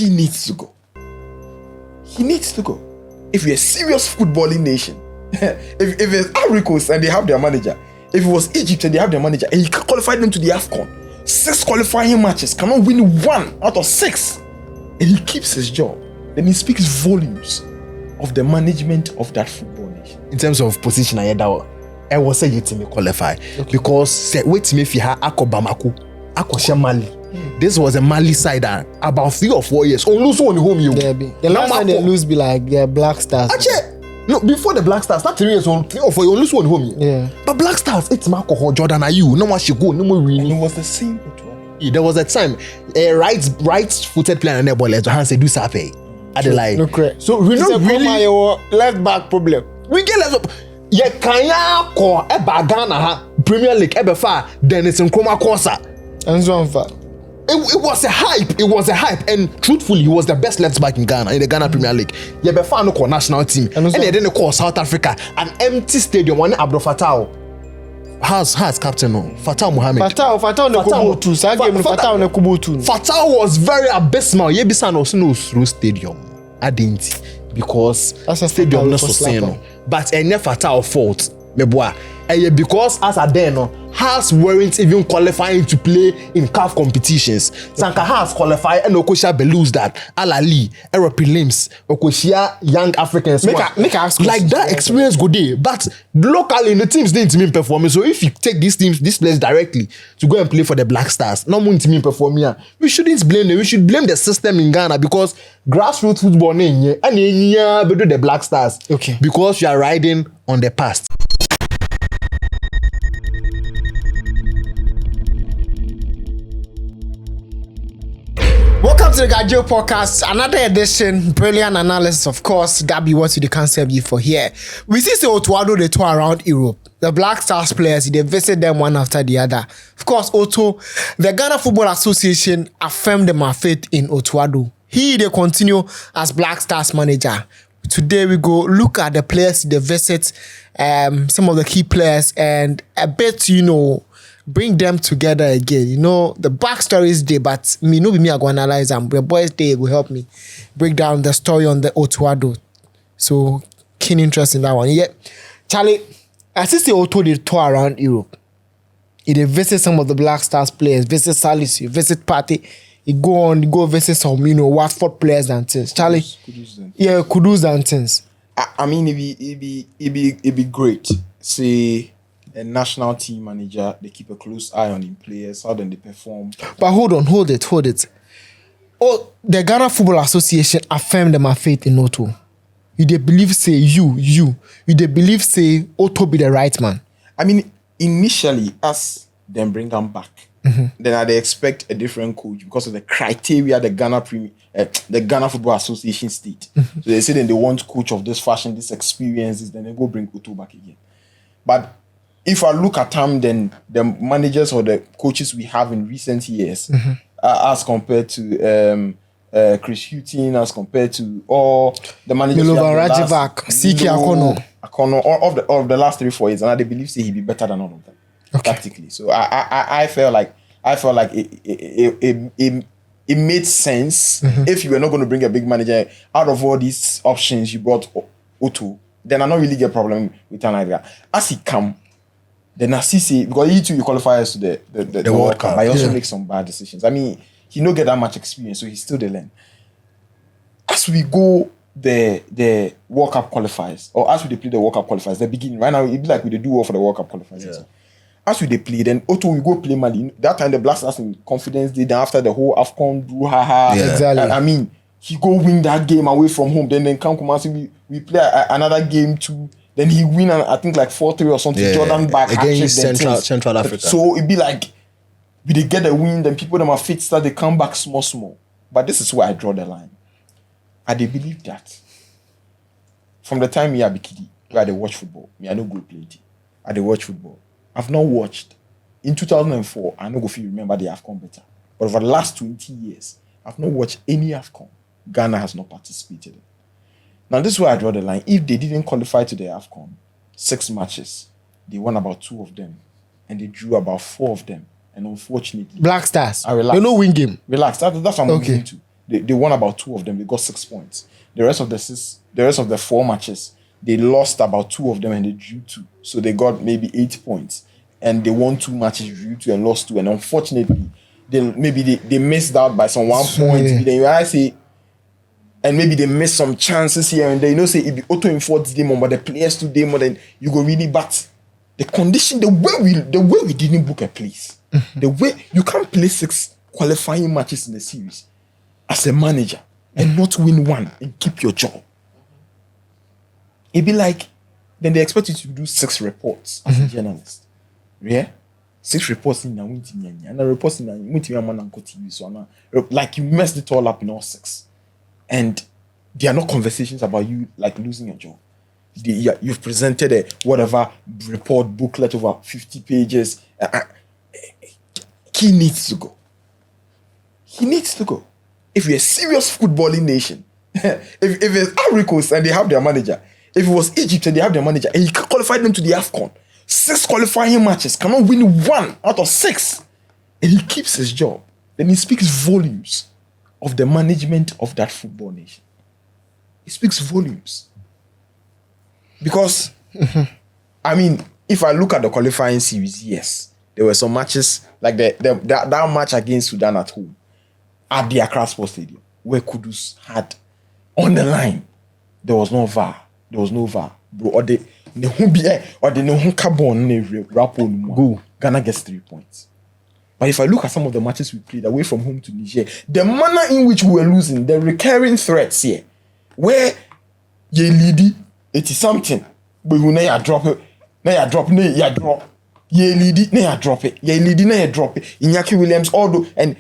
he needs to go. He needs to go. If you're a serious footballing nation, if it's Ivory Coast and they have their manager, if it was Egypt and they have their manager, and he qualified them to the AFCON, 6 qualifying matches, cannot win 1 out of 6, and he keeps his job, then he speaks volumes of the management of that football nation. In terms of position, I was say you to qualify because wait me if you have Ako Bamako, Ako Mali. This was a Mali side about 3 or 4 years. Only lose one home you. The last time they lose be like Black Stars. Actually, no, before the Black Stars, not 3 years on 3 or 4, you only lose one home. Yeah. But Black Stars, it's Marco Jordan are you. No one should go, no more winning. It was the same. There was a time a right-footed player and a ball let Johan say do sape. I dey lie. No correct. So we not really left back problem. we get left up. Yeah, kanya ko e ba Ghana ha Premier League e be far Dennis Nkrumah Kosa. And so on far. It was a hype. It was a hype, and truthfully, he was the best left back in Ghana, in the Ghana Premier League. Yeah, be far no call national team, and they didn't call South Africa an empty stadium. One Abdul Fattah has captain no Fattah Mohammed. Fattah ne Kubutu. Sa game no Fattah ne Kubutu. Fattah was very abysmal. Ye bisa no through stadium. I didn't because as a stadium no so no. But any Fattah fault. Me boy. Because as a then Haas weren't even qualifying to play in CAF competitions. Sanka Haas qualified and Okosha lose that. Alali, Europe prelims, Okoshia young Africans. Make ask like that experience go there. But locally the teams didn't mean performing. So if you take these teams, this players directly to go and play for the Black Stars, no one team performing. We shouldn't blame them. We should blame the system in Ghana because grassroots football and the Black Stars. Okay. Because you are riding on the past. Welcome to the Gajo Podcast, another edition, brilliant analysis, of course. That be what you can't serve you for here. We see Otto Addo they tour around Europe. The Black Stars players, they visit them one after the other. Of course, Otto, the Ghana Football Association affirmed their faith in Otto Addo. They continue as Black Stars manager. Today we go look at the players they visit, some of the key players, and a bit, bring them together again. The backstory is there, but me I go analyze them. The boys they will help me break down the story on the Otto Addo. So keen interest in that one. Yeah, Charlie, I see Otto they tour around Europe. He visit some of the Black Stars players, visit Salisu, visit Party. He go visit some Watford players and things. Charlie, Kudus and things. I mean, it'd be great. See. A national team manager, they keep a close eye on the players, how then they perform. But hold it. Oh, the Ghana Football Association affirmed them faith in Otto. You they believe say you they believe say Otto be the right man. I mean, initially, as them bring them back, then they expect a different coach because of the criteria the Ghana Football Association state. So they say then they want coach of this fashion, this experiences, then they go bring Otto back again. But if I look at them, then the managers or the coaches we have in recent years, as compared to Chris Hughton, as compared to all the managers Akono of the last 3-4 years, and I believe say he'd be better than all of them, practically. So I felt like it made sense if you were not going to bring a big manager out of all these options you brought Otto, then I don't really get a problem with an idea. As he come. Then I see because he qualifies to the World Cup, but he also makes some bad decisions. I mean, he don't get that much experience, so he's still the learn. As we go the World Cup qualifiers, or as we play the World Cup qualifiers, the beginning right now it be like we do all for the World Cup qualifiers. Yeah. As we play, then Otto we go play Mali. That time the Black Stars in confidence. Then after the whole AFCON do exactly. I mean, he go win that game away from home. Then come Kumasi, we play another game too. Then he win, I think like 4-3 or something. Yeah, Jordan back against Central Africa. So it'd be like we they get the win, then people them are fit start, they come back small. But this is where I draw the line. I they believe that from the time me I be kiddie, where I they watch football, me I no go play it. I they watch football. I've not watched in 2004. I no go feel remember the AFCON better. But over the last 20 years, I've not watched any AFCON. Ghana has not participated in. Now, this is where I draw the line. If they didn't qualify to the AFCON, 6 matches, they won about 2 of them, and they drew about 4 of them. And unfortunately, Black Stars. I relax. They no win game. Relax. That's what I'm going to. They won about 2 of them. They got 6 points. The rest of the 4 matches, they lost about 2 of them and they drew 2. So they got maybe 8 points. And they won 2 matches, drew 2 and lost 2. And unfortunately, they missed out by some 1 point. Yeah. Then I say, and maybe they missed some chances here and there. You know, say if the Otto enforced them more, but the players today more than you go really. But the condition, the way we didn't book a place, the way you can't play 6 qualifying matches in the series as a manager and not win 1 and keep your job. It'd be like, then they expect you to do 6 reports as a journalist. Yeah? 6 reports in and a report in TV. So like you messed it all up in all 6. And there are no conversations about you like losing your job. You've presented a whatever report booklet over 50 pages. He needs to go. He needs to go. If you're a serious footballing nation, if it's Ivory Coast and they have their manager, if it was Egypt and they have their manager, and he qualified them to the AFCON, 6 qualifying matches, cannot win 1 out of 6, and he keeps his job, then he speaks volumes of the management of that football nation. It speaks volumes. Because, I mean, if I look at the qualifying series, yes, there were some matches, like that match against Sudan at home, at the Accra Sports Stadium, where Kudus had on the line, there was no VAR. There was no VAR. Bro, or the Ghana gets 3 points. But if I look at some of the matches we played away from home to Niger, the manner in which we were losing, the recurring threats here, where ye leady, it is something, but you now drop it, now you drop, ye leady, now you drop it, ye leady, now you drop it. Iñaki Williams, although, and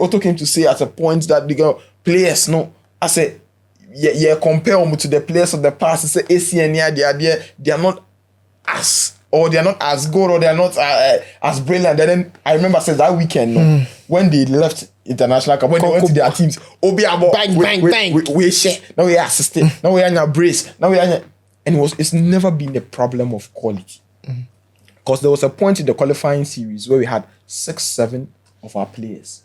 Otto came to say at a point that the players, no, I said, yeah, compare them to the players of the past. Say AC and they are not as good, or they are not as brilliant. And then I remember said that weekend when they left international cup, when they went to their teams, bang, we share. Now we are assisting. Now we are in a brace. Now we are, and it's never been a problem of quality. Because there was a point in the qualifying series where we had 6-7 of our players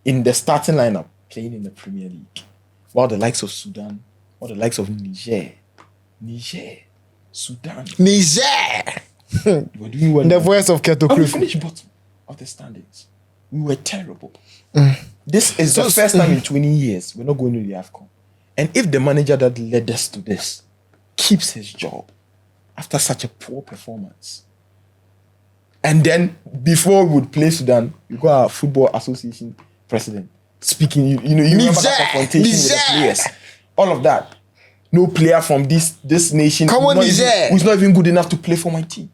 in the starting lineup playing in the Premier League. While the likes of Sudan, or the likes of Niger, Sudan. Niger! We were doing well. The voice of Keto And we Krifu. finished bottom of the standings. We were terrible. This is the first time in 20 years we're not going to the AFCON. And if the manager that led us to this keeps his job after such a poor performance, and then before we would play Sudan, you got our Football Association president speaking, you remember that confrontation with the players. All of that. No player from this nation who's not even good enough to play for my team.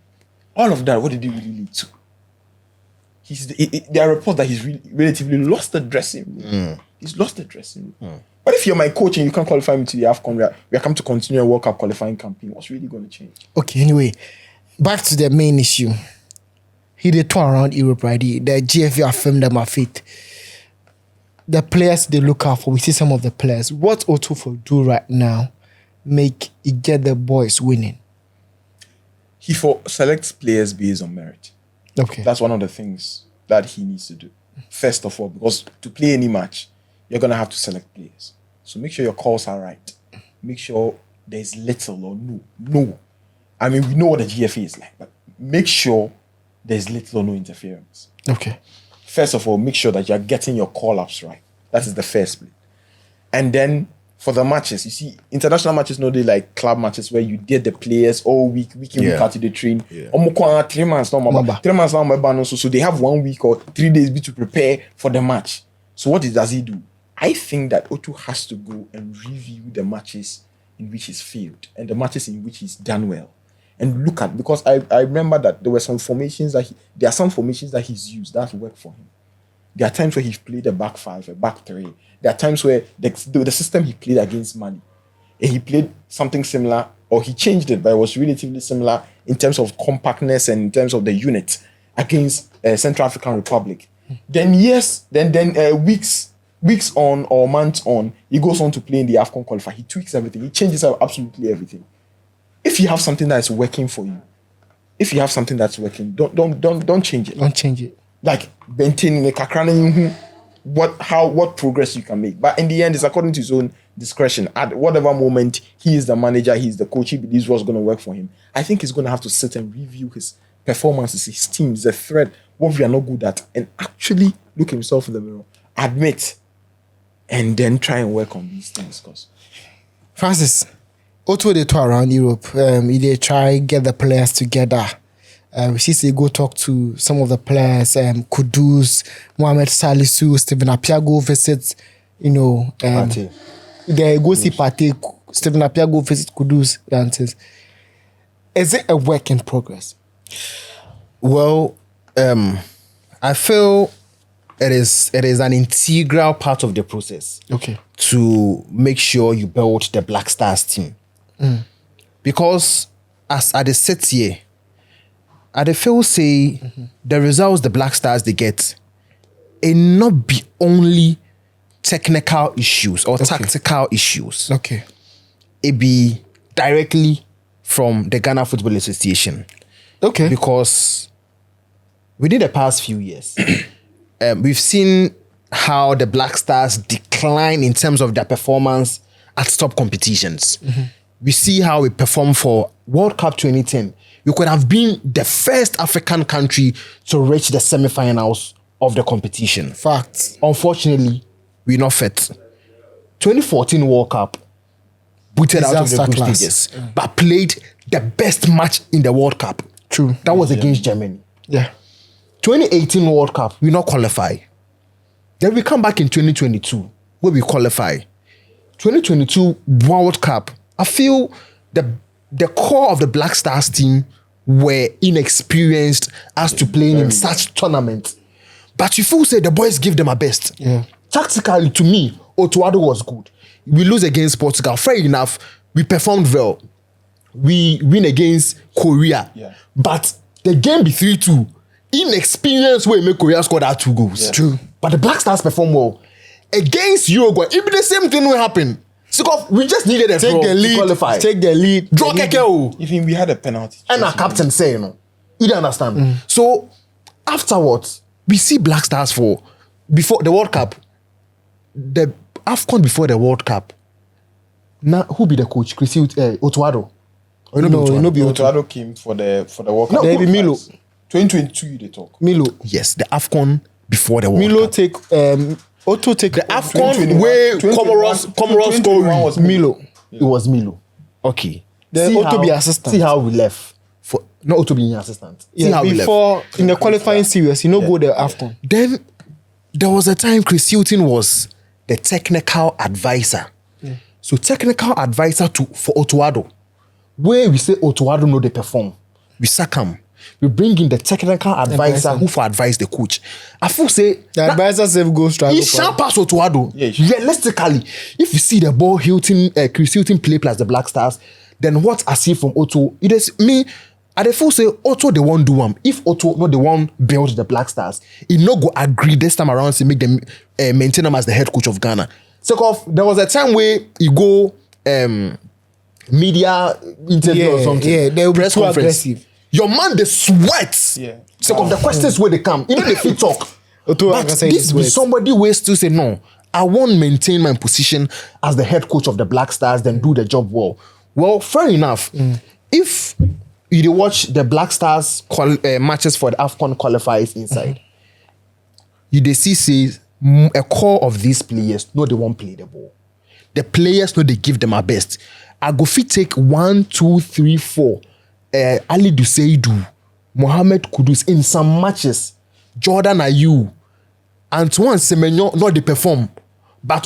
All of that, what did it really lead to? There are reports that he's relatively lost the dressing room. He's lost the dressing room. But if you're my coach and you can't qualify me to the AFCON, we are come to continue a World Cup qualifying campaign, what's really going to change? Okay, anyway, back to the main issue. He did tour around Europe, right? The GFA affirmed them at faith. The players they look out for, we see some of the players. What Otto do right now make it get the boys winning? He selects players based on merit. Okay. That's one of the things that he needs to do. First of all, because to play any match, you're going to have to select players. So make sure your calls are right. Make sure there's little or no. I mean, we know what the GFA is like, but make sure there's little or no interference. Okay. First of all, make sure that you're getting your call-ups right. That is the first split. And then for the matches, you see, international matches, no, they like club matches where you get the players all week in, week out to the train. Yeah. 3 months now, 3 months now, so they have 1 week or 3 days to prepare for the match. So what does he do? I think that Otto has to go and review the matches in which he's failed and the matches in which he's done well. And look at, because I remember that there are some formations that he's used that work for him. There are times where he's played a back 5, a back 3. There are times where the system he played against Mali, and he played something similar, or he changed it, but it was relatively similar in terms of compactness and in terms of the unit against Central African Republic. Then weeks on or months on, he goes on to play in the AFCON qualifier. He tweaks everything. He changes up absolutely everything. If you have something that's working for you, don't change it. Don't change it. Like maintaining the kakrana what progress you can make. But in the end, it's according to his own discretion. At whatever moment he is the manager, he is the coach, he believes what's going to work for him. I think he's going to have to sit and review his performances, his teams, the thread, what we are not good at, and actually look himself in the mirror, admit, and then try and work on these things. Cause Francis, Otto they tour around Europe. They try get the players together. We see they go talk to some of the players. Kudus, Mohamed Salisu, Stephen Apiago visit. They go see Partey. Stephen Apiago visit Kudus. Dances. Is it a work in progress? Well, I feel it is an integral part of the process. Okay. To make sure you build the Black Stars team. Because as at the set here, I feel say the results the Black Stars they get, it not be only technical issues or tactical issues. Okay. It be directly from the Ghana Football Association. Okay. Because within the past few years, we've seen how the Black Stars decline in terms of their performance at top competitions. We see how we perform for World Cup 2010. We could have been the first African country to reach the semi-finals of the competition. Facts. Unfortunately, we're not fit. 2014 World Cup, booted out of the group stages, but played the best match in the World Cup. True. That was against Germany. Yeah. 2018 World Cup, we not qualify. Then we come back in 2022, where we qualify. 2022 World Cup, I feel the core of the Black Stars team were inexperienced as to playing in such tournaments. But you feel say the boys give them a best. Yeah. Tactically, to me, Otto Addo was good. We lose against Portugal. Fair enough, we performed well. We win against Korea. Yeah. But the game be 3-2. Inexperienced way make Korea score that 2 goals. Yeah. True. But the Black Stars perform well. Against Uruguay, even the same thing will happen. So we just needed a draw to qualify. Take the lead. Draw keke. even we had a penalty. And our captain say, you don't understand. So afterwards, we see Black Stars before the World Cup. The AFCON before the World Cup. Now, who be the coach? Otto Addo. Or no, be Otto Addo came for the World Cup. No, they be Milo. 2022 they talk. Milo. Yes, the AFCON before the World Milo Cup. take Otto take The AFCON where Comoros scored was Milo. It was Milo. Okay. Then See Otto how- be assistant. See how we left. Not Otto being assistant. See how we left. before in the qualifying series, go the AFCON. Then there was a time Chris Hilton was the technical advisor. So technical advisor for Otto Addo. Where we say Otto Addo know they perform. We sack him. We bring in the technical advisor who for advise the coach. I feel say The advisor save go struggle. he shan't pass Otto Addo. Yeah, he should. Realistically, if you see the ball Chris Hilton play plus the Black Stars, then what I see from Otto, it is me. I feel say Otto the one do one. If Otto not the one build the Black Stars, he no go agree this time around to make them maintain him as the head coach of Ghana. So there was a time where he go media interview or something. Yeah, they will be press too conference. aggressive. Your man they sweat. Yeah. So of the questions where they come, you know they fit talk. Otto But Addo say this be sweat. somebody who still say no. I won't maintain my position as the head coach of the Black Stars, then do the job well. Well, fair enough. If you watch the Black Stars matches for the AFCON qualifiers inside, you they see says a core of these players no they won't play the ball. The players no they give them our best. I go fit take 1, 2, 3, 4. Ali Duseidu, Mohamed Kudus in some matches. Jordan Ayew, Antoine Semenyo not they perform, but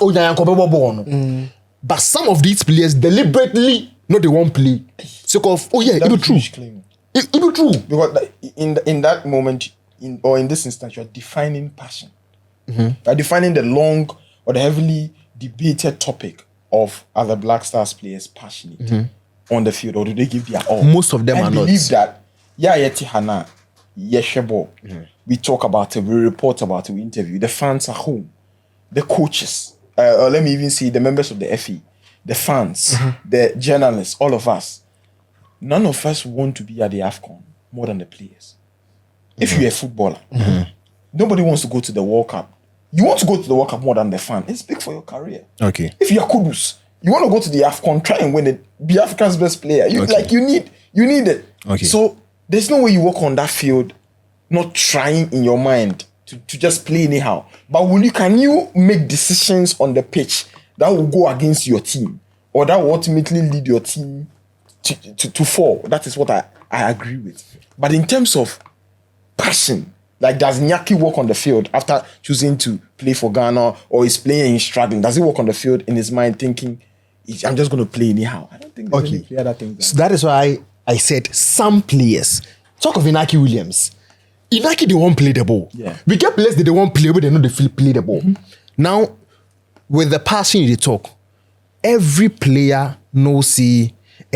but some of these players deliberately no they won't play. So it be true. Claim. It be true. Because in that moment, in this instance, you're defining passion. You're defining the long or the heavily debated topic of are the Black Stars players passionate on the field, or do they give their all? Most of them I are not. believe that. Hana, Yeshebo. We talk about it, we report about it, we interview. The fans at home, the coaches, or let me even say the members of the FE, the fans, the journalists, all of us. None of us want to be at the AFCON more than the players. If you're a footballer, nobody wants to go to the World Cup you want to go to the World Cup more than the fan. It's big for your career. Okay. If you're Kudus, you want to go to the AFCON, try and win it. Be Africa's best player. You need it. Okay. So there's no way you walk on that field not trying in your mind to just play anyhow. But can you make decisions on the pitch that will go against your team or that will ultimately lead your team to fall? That is what I agree with. But in terms of passion, like does Nyaki work on the field after choosing to play for Ghana, or is playing and he's struggling? Does he work on the field in his mind thinking, I'm just going to play anyhow? I don't think there's any clear other things. So that is why I said some players. Talk of Inaki Williams. Inaki, they won't play the ball. Yeah. We get players that they won't play, but they know they play the ball. Now, with the passion they talk, every player knows it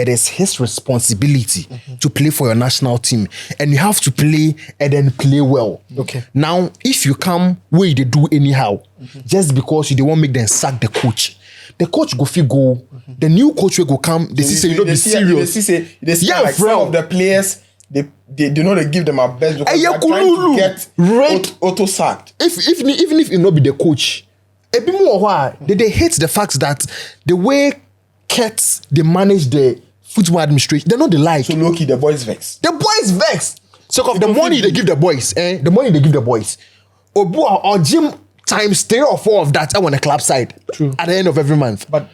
is his responsibility to play for your national team, and you have to play and then play well. Okay. Now, if you come where they do anyhow, just because you don't want to make them sack the coach go fit go. The new coach will go come. They say you don't be serious. They see like some of the players. They do not give them a best because they are trying to get Otto sacked. Even if it not be the coach, a bit more why they hate the fact that the way Kets they manage the football administration, they're not the like. So low-key, the boys vex. The boys vex. So of the money they give the boys, the money they give the boys. Obu or gym times 3 or 4 of that on the club side. True. At the end of every month. But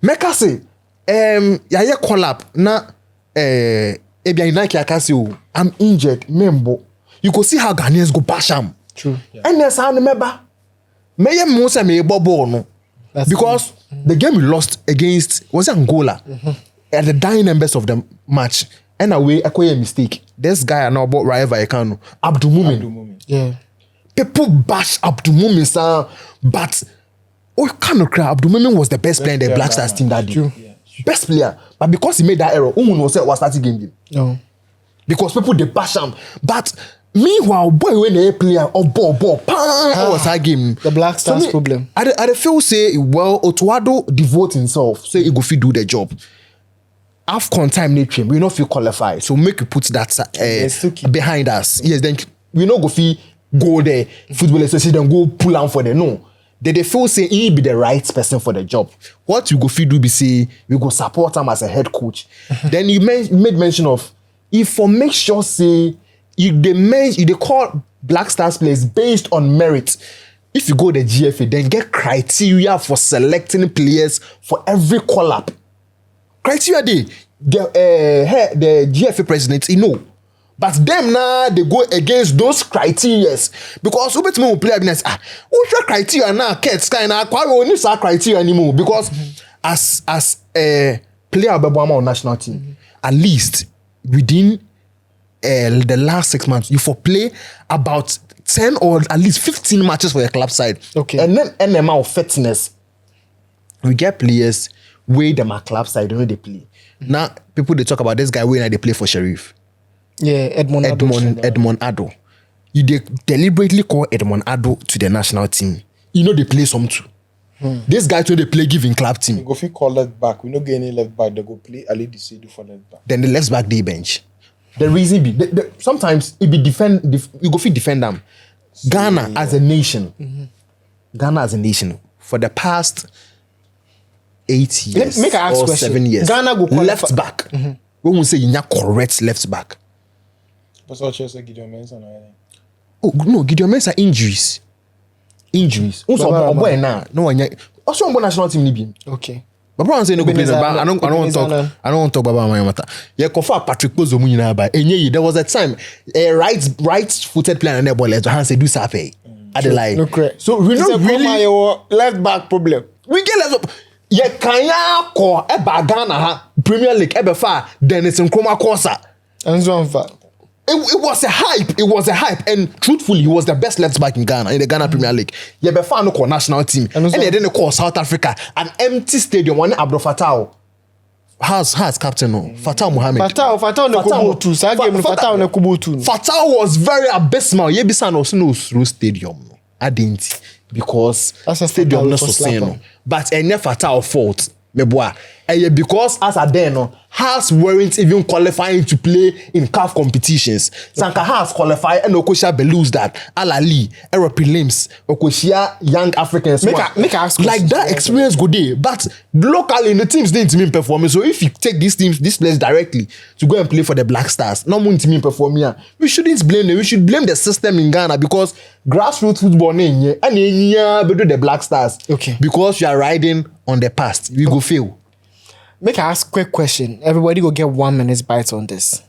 Meka say, yeah, collab na I'm injured, membo. You go see how Ghanaians go bash am. True. Yeah. And there's an member. Because the game we lost against was Angola at the dying members of the match. And away, I a mistake. This guy I know about Raiva Ekano, Abdul Mumin. Yeah. People bash Abdul Mumin, sir, but Abdul Mumin was the best player in the Black Stars team that day. True. Yeah. Best player, but because he made that error, was starting game. No. Because people they bash him. But meanwhile, boy, when they play ball, was that game. The Black Stars problem. I feel say, well, Otto Addo devote himself, say he go fit do the job. AFCON time nature, we not feel qualified, so make you put that behind us. Yes, then we not go fit go there. Football association go pull out for the no. They feel say he be the right person for the job. What you go fit do be say we go support him as a head coach. Then you made mention of if for make sure say they call Black Stars players based on merit. If you go to the GFA, then get criteria for selecting players for every call-up. Criteria the GFA president, but them now they go against those criteria because who better play against what's your criteria now? Kids kind of we need that criteria anymore because as a player on national team, at least within the last 6 months, you for play about 10 or at least 15 matches for your club side. Okay. And then NMA of fitness, we get players where them are club side, they play. Now people they talk about this guy where they play for Sheriff. Yeah, Edmond Addo. You deliberately call Edmond Addo to the national team. They play some too. This guy too they play giving club team. You go fit call left back. We no get any left back. They go play Ali Disedu for left back. Then the left back they bench. The reason be sometimes it be you go fit defend them. Ghana as a nation. Ghana as a nation for the past 8 years Make I ask or question. 7 years. Ghana go left back. When we say you correct left back. That's what Chelsea Gideon Mensah now. Oh no, Gideon Mensah injuries. Also, boy now. No one. Also, on national team ni bi. Okay. But bro, I'm saying no go play. I don't want to talk about my matter. Yeah, Kofa Patrick Pozo mu nyina ba. There was a time a right-footed player na ball let hand say do safe. I dey lie. No correct. So we not really left back problem. we get left up. Yeah, kanya ko e ba Ghana ha Premier League e be fa Dennis Nkrumah Kosa. And so on fa. It was a hype. And truthfully, he was the best left back in Ghana, in the Ghana Premier League. Yeah, but far no call national team. And they didn't call South Africa. An empty stadium, one Abdul Fattah. Has captain no? Fattah Mohamed. Fattah no Kubutu. So game no Fattah no Kubutu. Fattah was very abysmal. Yebisa no through stadium. I didn't. Because stadium no so no. But any Fattah fault. Meboa. because as a then no Hearts weren't even qualifying to play in CAF competitions. Sanka Hearts qualify and Okosha lose that Alali, Europe prelims, Okoshia young Africans. Make I ask like that experience go there, but locally the teams didn't mean performing. So if you take these players directly to go and play for the Black Stars, no one team performing. We shouldn't blame them. We should blame the system in Ghana because grassroots football and the Black Stars. Okay. Because you are riding on the past, we go fail. Make I ask quick question. Everybody go get 1 minute bite on this.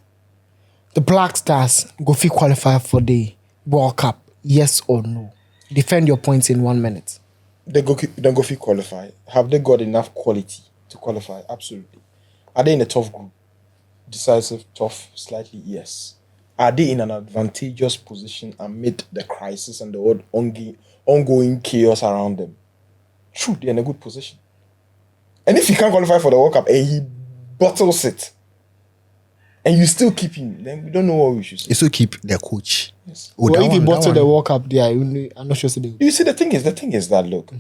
The Black Stars go fit qualify for the World Cup, yes or no? Defend your points in 1 minute. They don't go fit qualify. Have they got enough quality to qualify? Absolutely. Are they in a tough group? Decisive, tough, slightly, yes. Are they in an advantageous position amid the crisis and the ongoing chaos around them? True, they're in a good position. And if he can't qualify for the World Cup and he bottles it, and you still keep him, then we don't know what we should say. You still keep their coach. Yes. Well, if he bottle the World Cup, there, I'm not sure. You see, the thing is that look,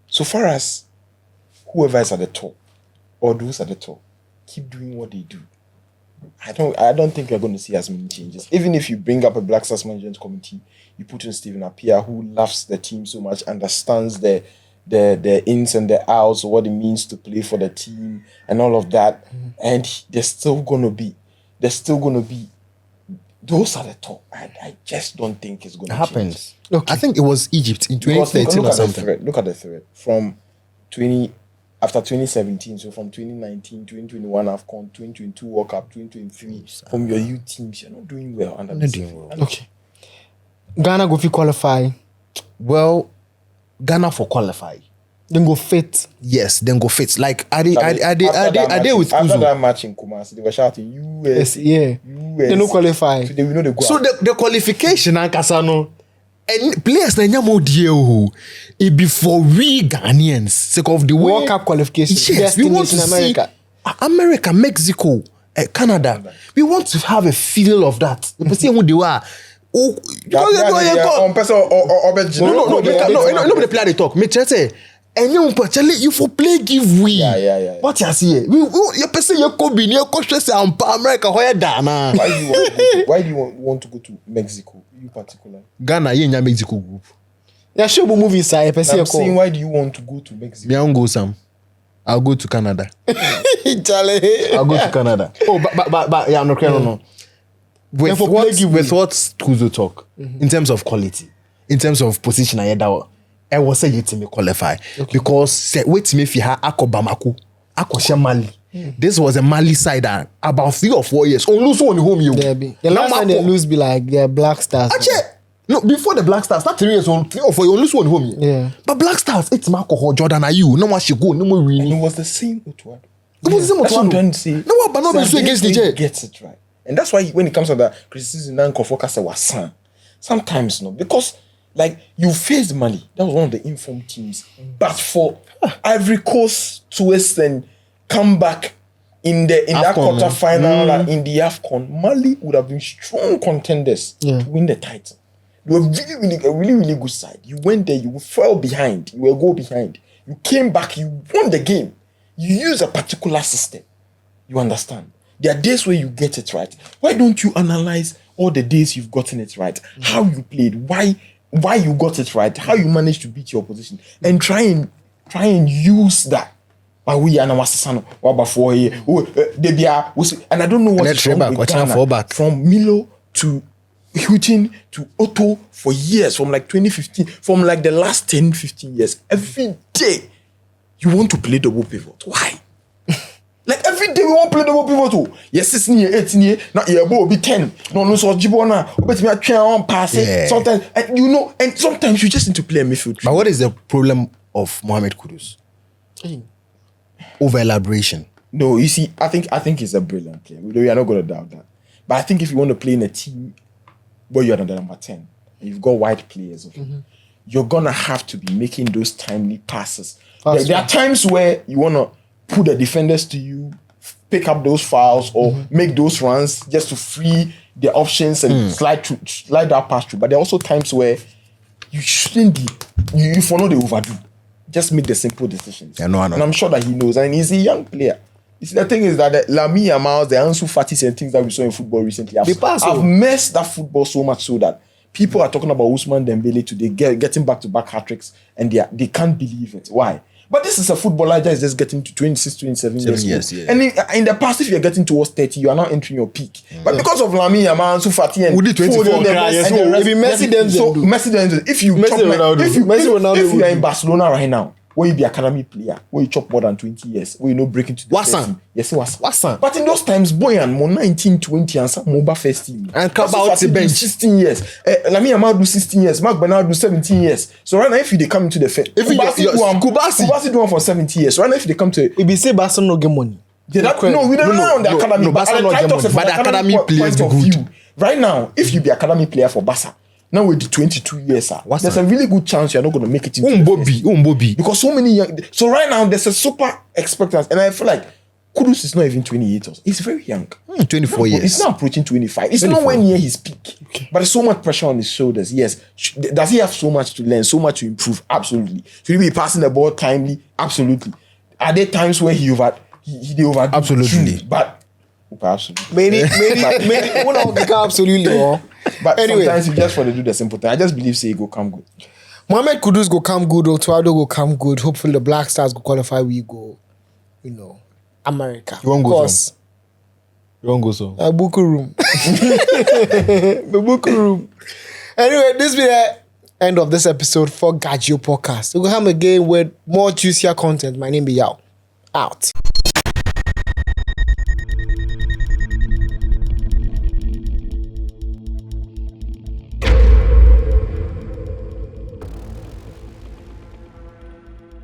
so far as whoever is at the top or those at the top keep doing what they do, I don't think you're going to see as many changes. Even if you bring up a Black Stars management committee, you put in Stephen Appiah, who loves the team so much, understands the ins and the outs, what it means to play for the team and all of that, and they're still gonna be those are the top. I just don't think it's gonna happens. Okay. I think it was Egypt in 2013 or something. Look at the thread from 2017, so from 2019, 2021 AFCON, 2022 World Cup, 2023 from your youth teams, you're not doing well under this. Okay. Ghana go fit qualify. Well, Ghana for qualify. Then go fit. Yes, then go fit. Like are they with After Kuzu? that match in Kumasi, they were shouting US. Yes, yeah. US. They no qualify. So they will know they go So out. the qualification and Kasano and players na nyamo die it be for we Ghanaians sake of the way World Cup qualification. Yes, we want to Destination America. see America, Mexico, Canada. We want to have a feel of that. You see who they are. Oh, nobody play the talk. Me say, and you for play give we. Yeah. What you see? You person you could be near conscious and America where Dana. Why do you want to go to Mexico? You particular. Ghana, you in Mexico group. Yeah, sure, movie side. I'm saying, why do you want to go to Mexico? Me I won't go Sam. I'll go to Canada. I'll go to Canada. Oh, but yeah, no. With what Kuzo talk in terms of quality, in terms of position, I was say you to me qualify because say wait to me if you have Akobamako, Akosha Mali. This was a Mali side that about 3 or 4 years. Only lose one home you. The last time they lose be like they're Black Stars. Actually, no, before the Black Stars, not 3 years on 3 or 4 years, only lose one home. Yeah. But Black Stars, it's Marco Jordan are you. No one should go, no more And winning. it was the same Otto Addo. It was the same That's what I'm trying to say. No, but not be so against DJ. Gets it right. And that's why when it comes to the criticism, was sometimes no, because like you faced Mali, that was one of the informed teams. But for Ivory Coast twist and come back in that quarter final and in the AFCON, Mali would have been strong contenders to win the title. You were really good side. You went there, you fell behind, you were a goal behind. You came back, you won the game. You use a particular system. You understand? There are days where you get it right. Why don't you analyze all the days you've gotten it right? How you played, why you got it right, how you managed to beat your opposition, and try and use that. But we are now and I don't know what's wrong with Ghana. From Milo to Houghton to Otto for years, from like 2015, from like the last 10-15 years, every day you want to play double pivot. Why? Like every day we want to play double pivot too. Yes, 16 year, 18 year, not year will be 10. No, so Jibona, but me try on pass it. Sometimes and sometimes you just need to play a midfield. But what is the problem of Mohamed Kudus? Over elaboration. No, you see, I think he's a brilliant player. We are not going to doubt that. But I think if you want to play in a team where you're the number 10, and you've got wide players, you're gonna have to be making those timely passes. There are times where you wanna put the defenders to you, pick up those fouls or make those runs just to free the options and slide that pass through. But there are also times where you shouldn't be. You follow the overdo. just make the simple decisions. I know. And I'm sure that he knows. And he's a young player. You see, the thing is that Lami Yamal, the Ansu Fatis and things that we saw in football recently have messed that football so much so that people are talking about Ousmane Dembele today getting back-to-back hat-tricks and they can't believe it. Why? But this is a footballer that is just getting to 26, 27 years old. Yeah. And in the past, if you're getting towards 30, you are now entering your peak. But because of Lami Yamal, Ansu Fati, and 24, if you are in Barcelona right now, where you be academy player, where you chop more than 20 years, where you know break into the Wasan. team. Yes, Wasan. But in those times, Boyan, more 19, 20, and some mobile first team. And Kabao the bench. 16 years. Lami Yamal do 16 years. Mark Bernard do 17 years. So right now, if they come into the field, Kubasi do one for 70 years. So right now, if they come to... If you say Barcelona no get money. We don't know on the academy. But the academy players be good. Right now, if you be academy player for Barca, now with the 22 years, there's a really good chance you're not going to make it into Umbobi. Because so many young... So right now, there's a super expectancy. And I feel like Kudus is not even 28. He's very young. 24 years. He's now approaching 25. It's nowhere near his peak. Okay. But there's so much pressure on his shoulders. Yes. Does he have so much to learn, so much to improve? Absolutely. Should he be passing the ball timely? Absolutely. Are there times where he overdo? Absolutely. But absolutely. Maybe absolutely. But anyway, sometimes you just want to do the simple thing. I just believe say he go come good. Mohamed Kudus go come good, Otto Addo go come good. Hopefully the Black Stars go qualify. We go, America. You won't go some. You won't go some. Buku room. The Buku room. Anyway, this be the end of this episode for Gagio Podcast. We'll come again with more juicier content. My name be Yao. Out.